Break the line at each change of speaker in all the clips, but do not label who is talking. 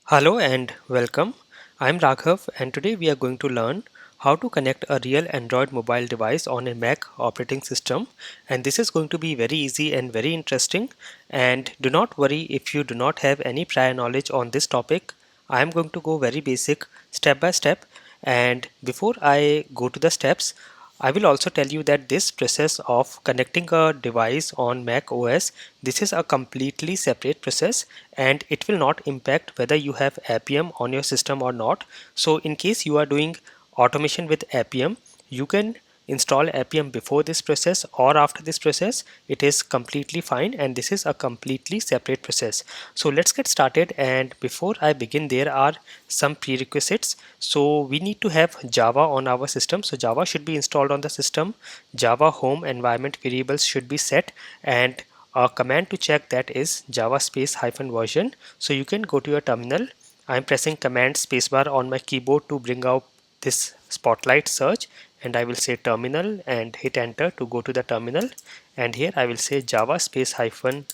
Hello and welcome. I'm Raghav and today we are going to learn how to connect a real Android mobile device on a Mac operating system, and this is going to be very easy and very interesting. And do not worry if you do not have any prior knowledge on this topic. I'm going to go very basic step by step, and before I go to the steps, I will also tell you that this process of connecting a device on Mac OS, this is a completely separate process and it will not impact whether you have Appium on your system or not. So in case you are doing automation with Appium, you can install Appium before this process or after this process. It is completely fine and this is a completely separate process. So let's get started, and before I begin there are some prerequisites. So we need to have Java on our system. So Java should be installed on the system. Java home environment variables should be set, and a command to check that is java space hyphen version. So you can go to your terminal. I'm pressing command spacebar on my keyboard to bring out this spotlight search, and I will say terminal and hit enter to go to the terminal, and here I will say java space hyphen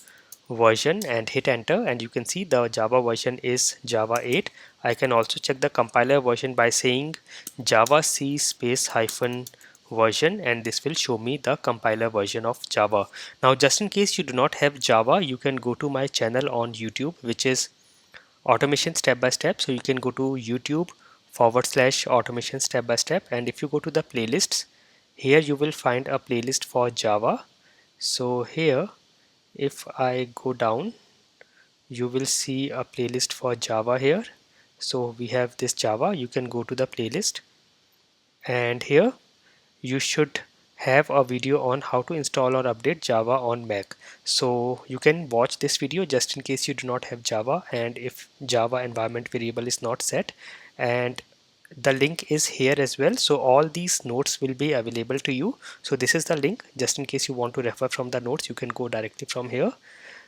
version and hit enter, and you can see the Java version is Java 8. I can also check the compiler version by saying Java C space hyphen version, and this will show me the compiler version of Java. Now just in case you do not have Java, you can go to my channel on YouTube, which is automation step by step. So you can go to YouTube/automation step by step, and if you go to the playlists, here you will find a playlist for Java. So here if I go down, you will see a playlist for Java here. So we have this Java. You can go to the playlist, and here you should have a video on how to install or update Java on Mac. So you can watch this video just in case you do not have Java and if Java environment variable is not set, and the link is here as well. So all these notes will be available to you. So this is the link. Just in case you want to refer from the notes, you can go directly from here.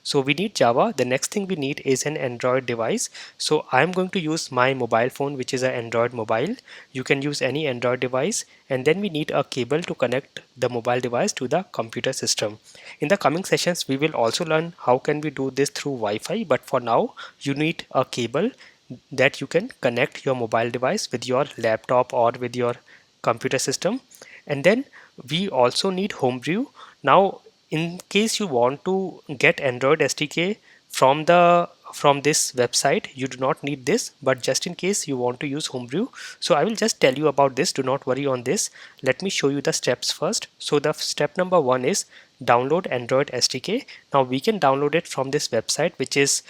So we need Java. The next thing we need is an Android device. So I'm going to use my mobile phone, which is an Android mobile. You can use any Android device, and then we need a cable to connect the mobile device to the computer system. In the coming sessions, we will also learn how can we do this through Wi-Fi, but for now you need a cable that you can connect your mobile device with your laptop or with your computer system. And then we also need Homebrew. Now in case you want to get Android SDK from this website, you do not need this, but just in case you want to use Homebrew, so I will just tell you about this. Do not worry on this. Let me show you the steps first. So the step number 1 is download Android SDK. Now we can download it from this website, which is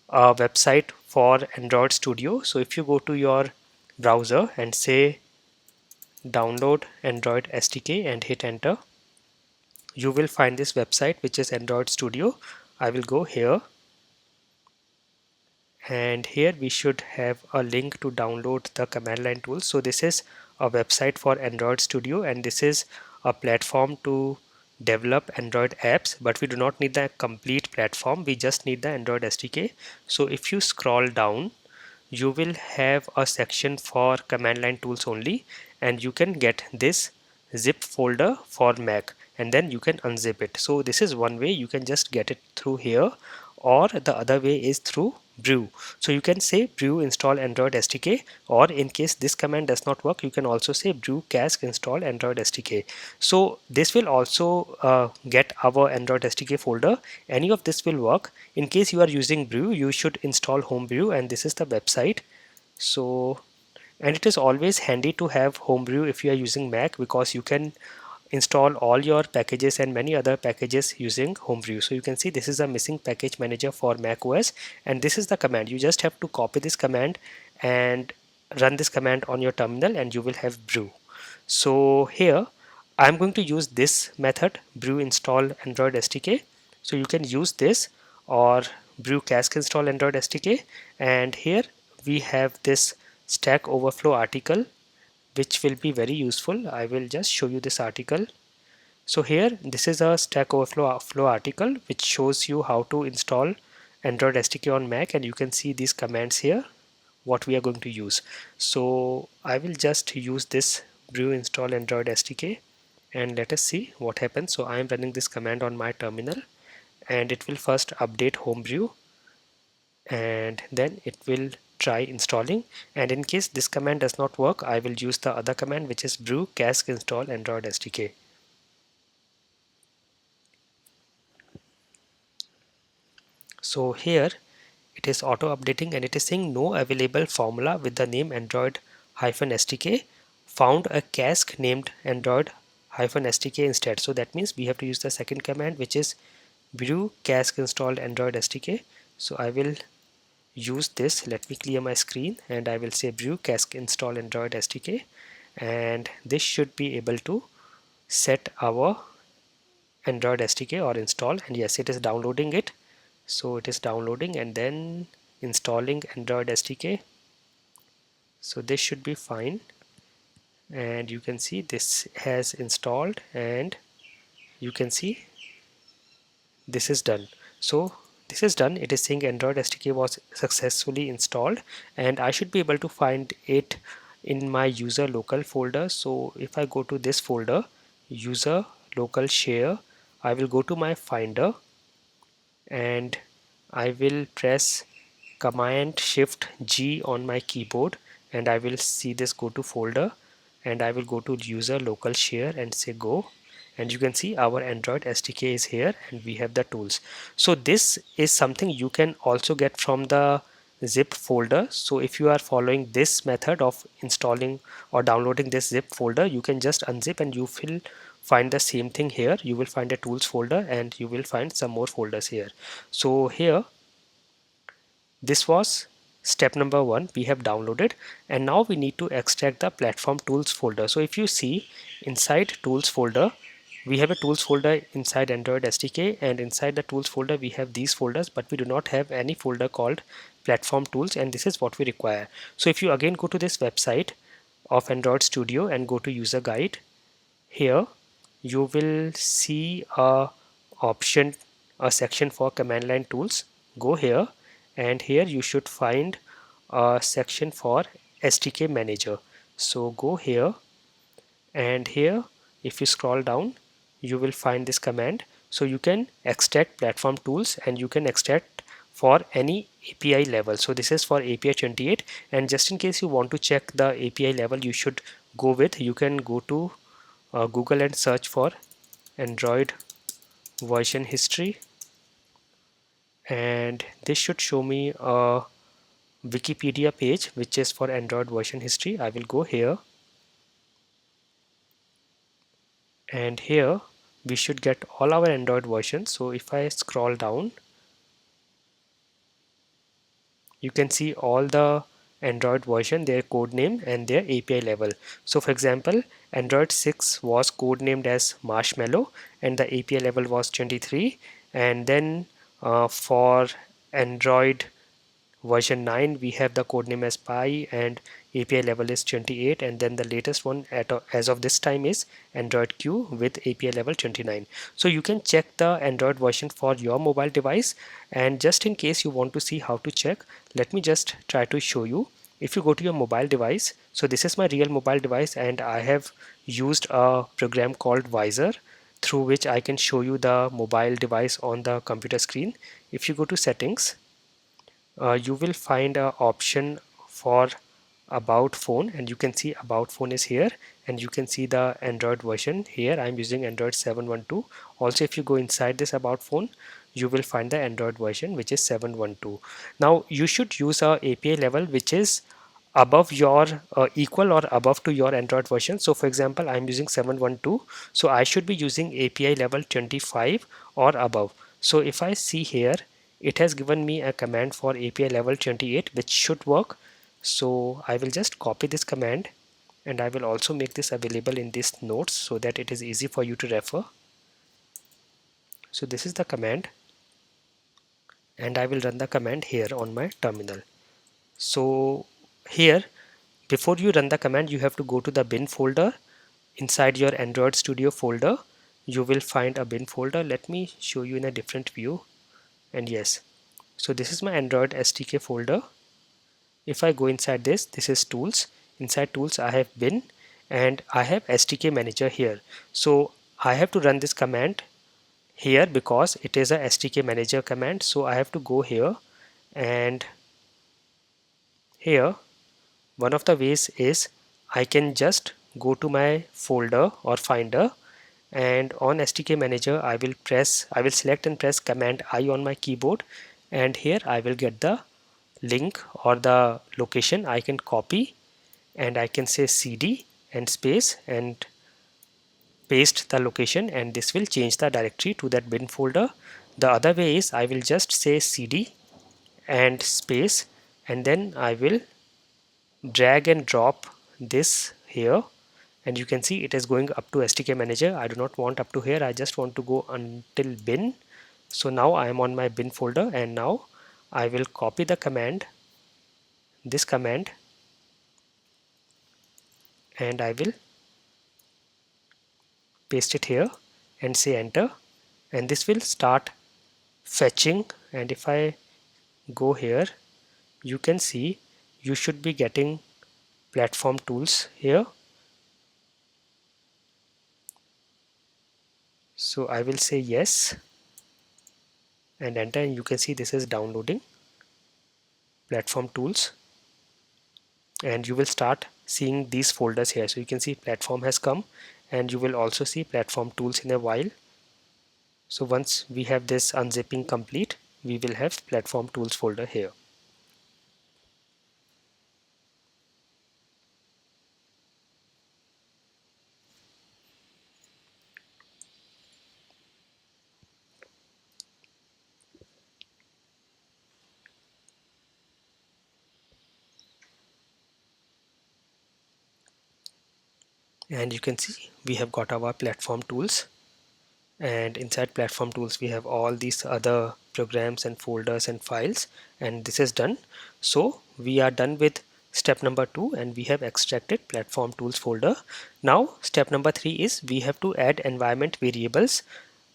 a website for Android Studio. So if you go to your browser and say download Android SDK and hit enter, you will find this website, which is Android Studio. I will go here, and here we should have a link to download the command line tools. So this is a website for Android Studio, and this is a platform to develop Android apps, but we do not need the complete platform. We just need the Android SDK. So if you scroll down, you will have a section for command line tools only, and you can get this zip folder for Mac, and then you can unzip it. So this is one way you can just get it through here, or the other way is through brew. So you can say brew install Android SDK, or in case this command does not work, you can also say brew cask install Android SDK. So this will also get our Android SDK folder. Any of this will work. In case you are using brew, you should install Homebrew, and this is the website. So, and it is always handy to have Homebrew if you are using Mac, because you can install all your packages and many other packages using Homebrew. So you can see this is a missing package manager for Mac OS, and this is the command. You just have to copy this command and run this command on your terminal, and you will have brew. So here I'm going to use this method, brew install Android SDK. So you can use this, or brew cask install Android SDK, and here we have this Stack Overflow article, which will be very useful. I will just show you this article. So here this is a Stack Overflow article which shows you how to install Android SDK on Mac, and you can see these commands here what we are going to use. So I will just use this brew install Android SDK, and let us see what happens. So I am running this command on my terminal, and it will first update Homebrew, and then it will try installing, and in case this command does not work, I will use the other command, which is brew cask install android SDK. So here it is auto updating and it is saying no available formula with the name android-sdk, found a cask named android-sdk instead. So that means we have to use the second command, which is brew cask install android SDK. So I will use this. Let me clear my screen and I will say brew cask install android SDK, and this should be able to set our android SDK or install. And yes, it is downloading it. So it is downloading and then installing android SDK. So this should be fine, and you can see this has installed and you can see this is done. So this is done. It is saying android SDK was successfully installed, and I should be able to find it in my user local folder. So if I go to this folder, user local share, I will go to my finder and I will press Command Shift G on my keyboard, and I will see this go to folder, and I will go to user local share and say go, and you can see our android SDK is here and we have the tools. So this is something you can also get from the zip folder. So if you are following this method of installing or downloading this zip folder, you can just unzip and you will find the same thing here. You will find a tools folder and you will find some more folders here. So here this was step number 1. We have downloaded, and now we need to extract the platform tools folder. So if you see inside tools folder, we have a tools folder inside android SDK, and inside the tools folder we have these folders, but we do not have any folder called platform tools, and this is what we require. So if you again go to this website of Android Studio and go to user guide, here you will see a section for command line tools. Go here, and here you should find a section for SDK manager. So go here, and here if you scroll down you will find this command. So you can extract platform tools and you can extract for any API level. So this is for API 28, and just in case you want to check the API level, you should go with, you can go to Google and search for Android version history, and this should show me a Wikipedia page which is for Android version history. I will go here, and here we should get all our Android versions. So if I scroll down, you can see all the Android version, their code name and their API level. So for example, Android 6 was code named as Marshmallow and the API level was 23, and then for Android version 9 we have the code name as Pi and API level is 28, and then the latest one as of this time is Android Q with API level 29. So you can check the Android version for your mobile device, and just in case you want to see how to check, let me just try to show you. If you go to your mobile device, so this is my real mobile device and I have used a program called Visor through which I can show you the mobile device on the computer screen. If you go to settings, you will find a option for about phone, and you can see about phone is here, and you can see the Android version here. I'm using Android 7.12. Also if you go inside this about phone, you will find the Android version which is 7.12. Now you should use a API level which is above your equal or above to your Android version. So for example, I'm using 7.12, so I should be using API level 25 or above. So if I see here, it has given me a command for API level 28 which should work. So I will just copy this command and I will also make this available in these notes so that it is easy for you to refer. So this is the command, and I will run the command here on my terminal. So here, before you run the command, you have to go to the bin folder. Inside your Android Studio folder, you will find a bin folder. Let me show you in a different view. And yes, so this is my Android SDK folder. If I go inside this, this is tools. Inside tools, I have bin and I have SDK manager here. So I have to run this command here because it is a SDK manager command. So I have to go here, and here one of the ways is I can just go to my folder or finder, and on SDK manager I will select and press command I on my keyboard, and here I will get the link or the location. I can copy and I can say cd and space and paste the location, and this will change the directory to that bin folder. The other way is I will just say cd and space, and then I will drag and drop this here, and you can see it is going up to SDK manager. I do not want up to here, I just want to go until bin. So now I am on my bin folder, and now I will copy the command, this command, and I will paste it here and say enter, and this will start fetching. And if I go here, you can see you should be getting platform tools here. So I will say yes and enter, and you can see this is downloading platform tools, and you will start seeing these folders here. So you can see platform has come, and you will also see platform tools in a while. So once we have this unzipping complete, we will have platform tools folder here. And you can see we have got our platform tools, and inside platform tools we have all these other programs and folders and files, and this is done. So we are done with step number 2, and we have extracted platform tools folder. Now step number 3 is we have to add environment variables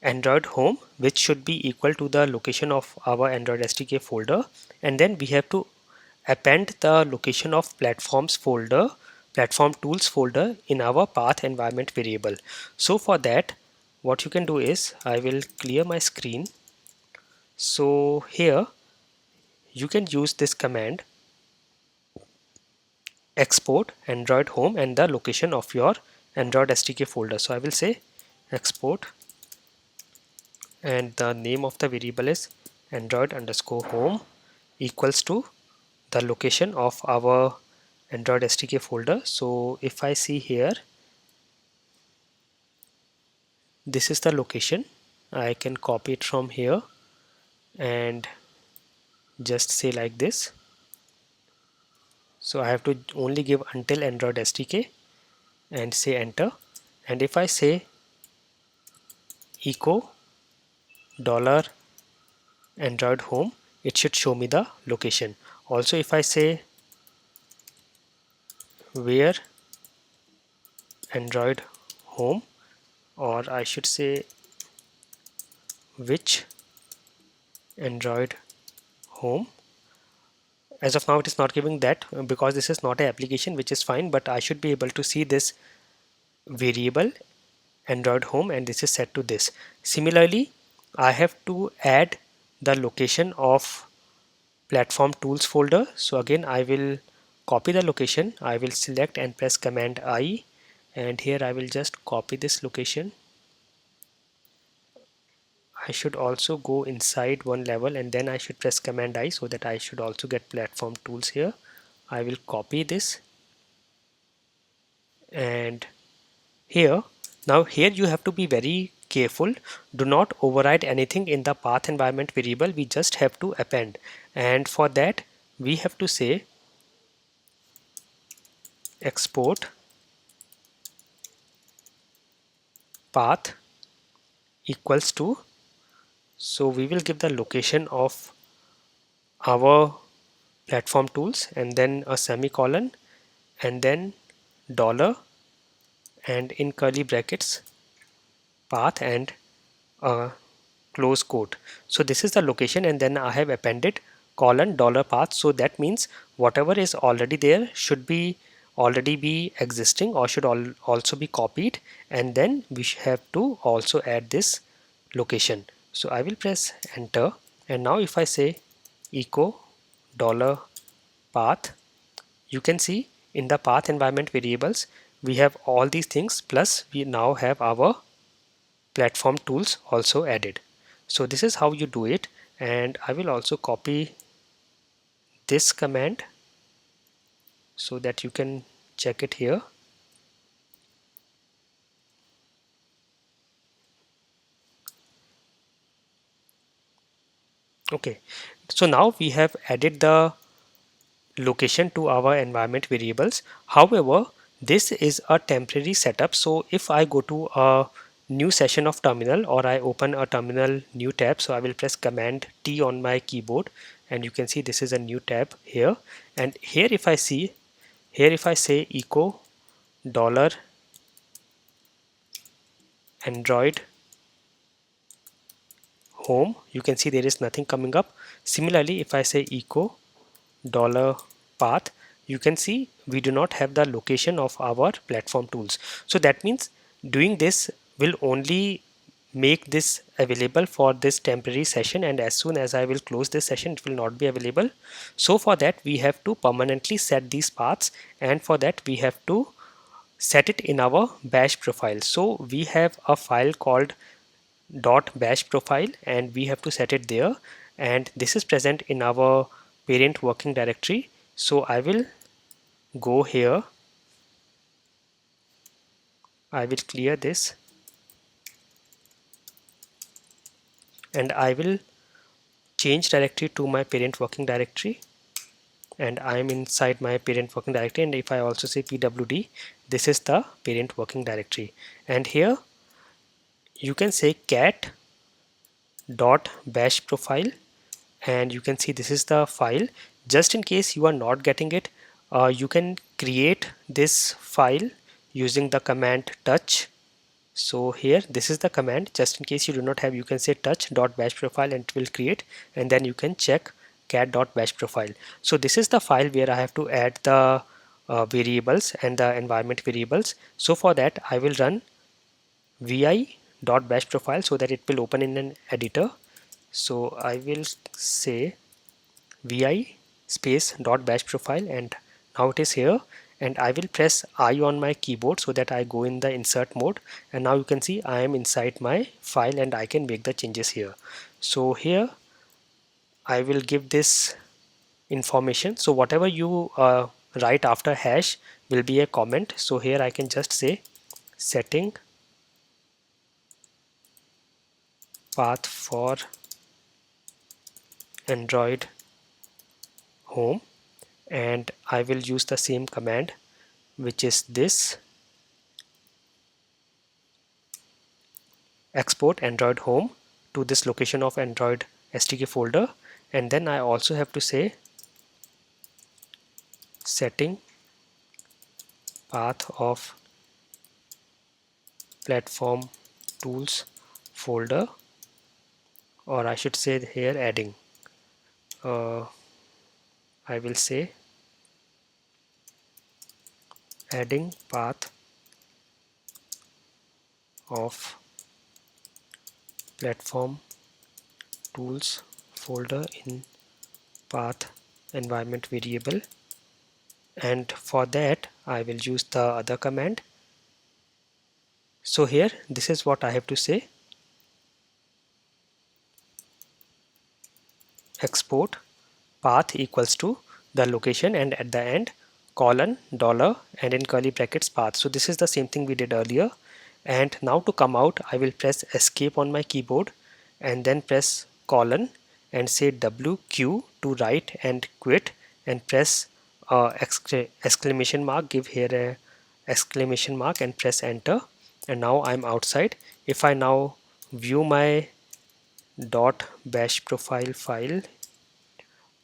Android home, which should be equal to the location of our Android SDK folder, and then we have to append the location of platform tools folder in our path environment variable. So for that, what you can do is I will clear my screen. So here you can use this command export Android home and the location of your Android SDK folder. So I will say export, and the name of the variable is Android underscore home equals to the location of our Android SDK folder. So if I see here, this is the location. I can copy it from here and just say like this. So I have to only give until Android SDK and say enter. And if I say echo dollar Android home, it should show me the location. Also, if I say where Android home, or I should say which Android home, as of now it is not giving that because this is not an application, which is fine, but I should be able to see this variable Android home, and this is set to this. Similarly, I have to add the location of platform tools folder. So again I will copy the location, I will select and press command I, and here I will just copy this location. I should also go inside one level, and then I should press command I so that I should also get platform tools here. I will copy this, and here, now here you have to be very careful. Do not override anything in the path environment variable. We just have to append, and for that we have to say export path equals to, so we will give the location of our platform tools and then a semicolon and then dollar and in curly brackets path and a close quote. So this is the location, and then I have appended colon dollar path. So that means whatever is already there should be already be existing or should also be copied, and then we have to also add this location. So I will press enter, and now if I say echo dollar path, you can see in the path environment variables we have all these things, plus we now have our platform tools also added. So this is how you do it, and I will also copy this command so that you can check it here. Okay, so now we have added the location to our environment variables. However, this is a temporary setup. So if I go to a new session of terminal, or I open a terminal new tab, so I will press command T on my keyboard, and you can see this is a new tab here. And here if I see, here if I say echo dollar android home, you can see there is nothing coming up. Similarly, if I say echo dollar path, you can see we do not have the location of our platform tools. So that means doing this will only make this available for this temporary session, and as soon as I will close this session it will not be available. So for that we have to permanently set these paths, and for that we have to set it in our bash profile. So we have a file called .bash profile, and we have to set it there, and this is present in our parent working directory. So I will go here, I will clear this, and I will change directory to my parent working directory, and I am inside my parent working directory. And if I also say pwd, this is the parent working directory, and here you can say cat dot bash profile, and you can see this is the file. Just in case you are not getting it, you can create this file using the command touch. So here this is the command. Just in case you do not have, you can say touch.bash profile and it will create, and then you can check cat.bash profile. So this is the file where I have to add the variables and the environment variables. So for that I will run vi.bash profile so that it will open in an editor. So I will say vi space dot bash profile, and now it is here, and I will press I on my keyboard so that I go in the insert mode, and now you can see I am inside my file and I can make the changes here. So here I will give this information. So whatever you write after hash will be a comment. So here I can just say setting path for Android home, and I will use the same command, which is this export Android home to this location of Android SDK folder. And then I also have to say setting path of platform tools folder, or I should say here adding, I will say adding path of platform tools folder in path environment variable, and for that I will use the other command. So here this is what I have to say: export path equals to the location, and at the end colon dollar and in curly brackets path. So this is the same thing we did earlier, and now to come out I will press escape on my keyboard and then press colon and say WQ to write and quit, and press exclamation mark, give here a exclamation mark and press enter, and now I'm outside. If I now view my .bash profile file,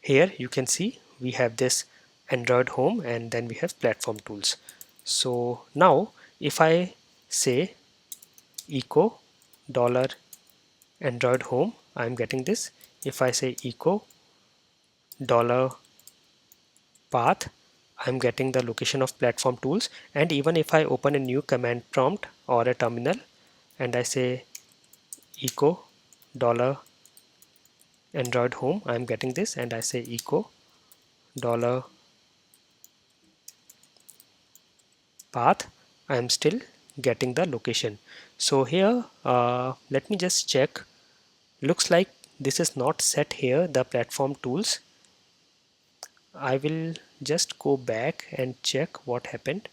here you can see we have this Android home and then we have platform tools. So now if I say echo dollar Android home, I'm getting this. If I say echo dollar path, I'm getting the location of platform tools. And even if I open a new command prompt or a terminal and I say echo dollar Android home, I'm getting this, and I say echo dollar path, I am still getting the location. So here let me just check. Looks like this is not set here, the platform tools. I will just go back and check what happened.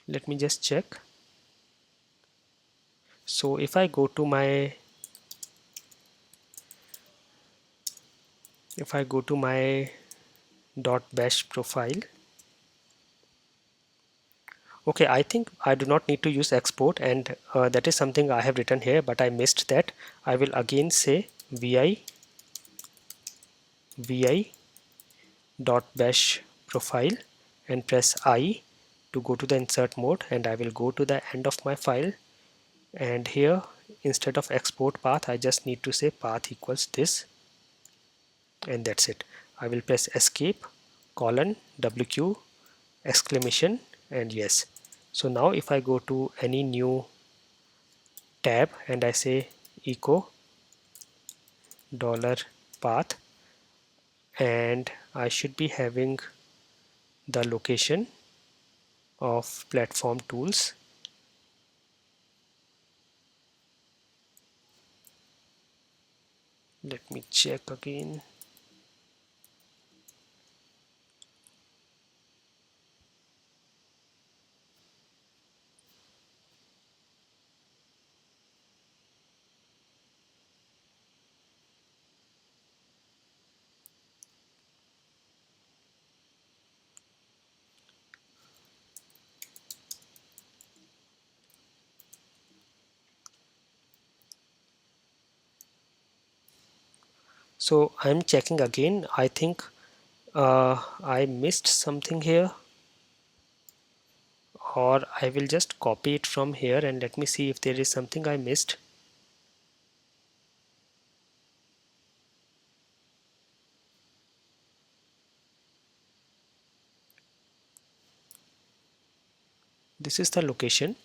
Let me just check. So if I go to my .bash profile, okay, I think I do not need to use export, and that is something I have written here, but I missed that. I will again say vi .bash profile and press I to go to the insert mode, and I will go to the end of my file, and here instead of export path I just need to say path equals this, and that's it. I will press escape colon wq exclamation and yes. So now if I go to any new tab and I say echo dollar path, and I should be having the location of platform tools. Let me check again. So I'm checking again. I think I missed something here, or I will just copy it from here and let me see if there is something I missed. This is the location,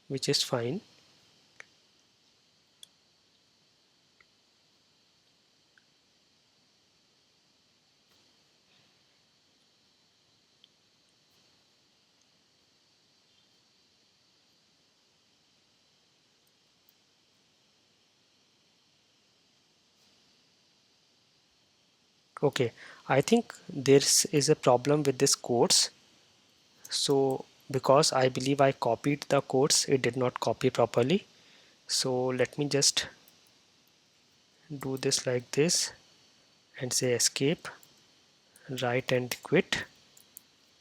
which is fine. Okay, I think there is a problem with this codes. So because I believe I copied the codes, it did not copy properly. So let me just do this like this and say escape, right, and quit.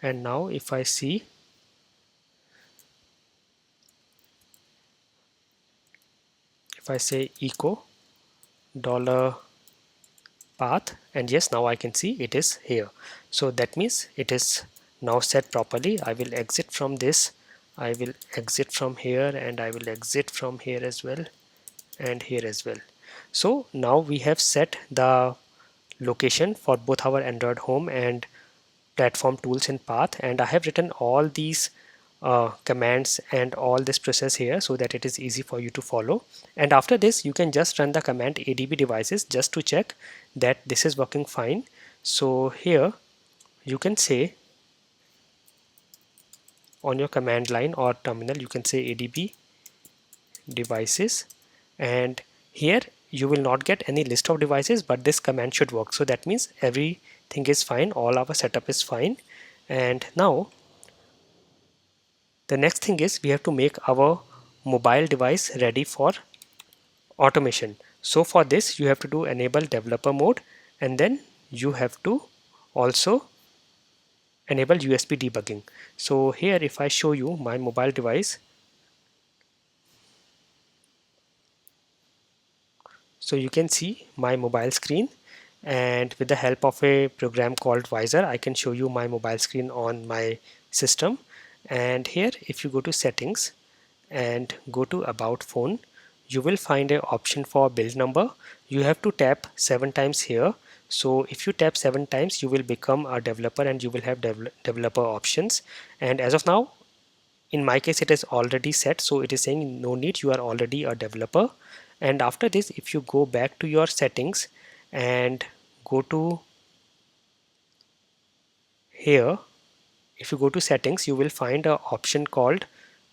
And now if I see, if I say echo dollar path, and yes, now I can see it is here. So that means it is now set properly. I will exit from this, I will exit from here, and I will exit from here as well, and here as well. So now we have set the location for both our Android home and platform tools in path, and I have written all these commands and all this process here so that it is easy for you to follow. And after this you can just run the command adb devices just to check that this is working fine. So here you can say on your command line or terminal, you can say adb devices, and here you will not get any list of devices, but this command should work. So that means everything is fine, all our setup is fine. And now the next thing is we have to make our mobile device ready for automation. So for this you have to do enable developer mode, and then you have to also enable USB debugging. So here if I show you my mobile device, so you can see my mobile screen, and with the help of a program called Visor I can show you my mobile screen on my system. And here if you go to settings and go to about phone, you will find an option for build number. You have to tap 7 times here. So if you tap 7 times you will become a developer and you will have developer options. And as of now in my case it is already set, so it is saying no need, you are already a developer. And after this if you go back to your settings and go to here, if you go to settings, you will find an option called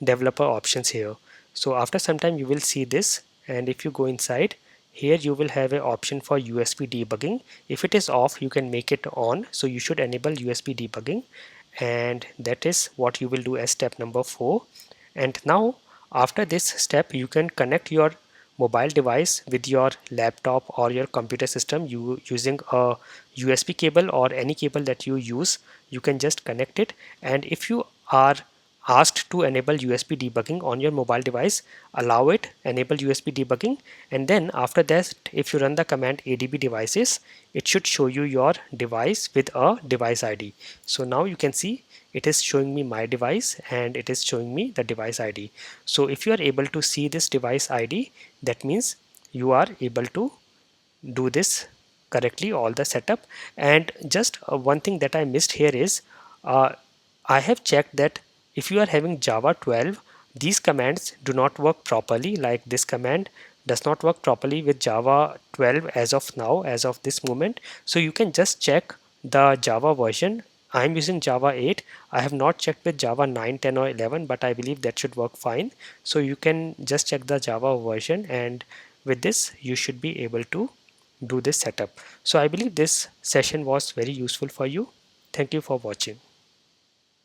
developer options here. So after some time you will see this, and if you go inside here, you will have an option for USB debugging. If it is off, you can make it on, so you should enable USB debugging, and that is what you will do as step number 4. And now after this step, you can connect your mobile device with your laptop or your computer system using a USB cable or any cable that you use. You can just connect it, and if you are asked to enable USB debugging on your mobile device, allow it, enable USB debugging, and then after that, if you run the command adb devices, it should show you your device with a device ID. So now you can see it is showing me my device and it is showing me the device ID. So if you are able to see this device ID, that means you are able to do this correctly, all the setup. And just one thing that I missed here is uh, I have checked that if you are having Java 12, these commands do not work properly. Like this command does not work properly with Java 12 as of now, as of this moment. So you can just check the Java version. I'm using Java 8. I have not checked with Java 9, 10 or 11, but I believe that should work fine. So you can just check the Java version, and with this you should be able to do this setup. So I believe this session was very useful for you. Thank you for watching.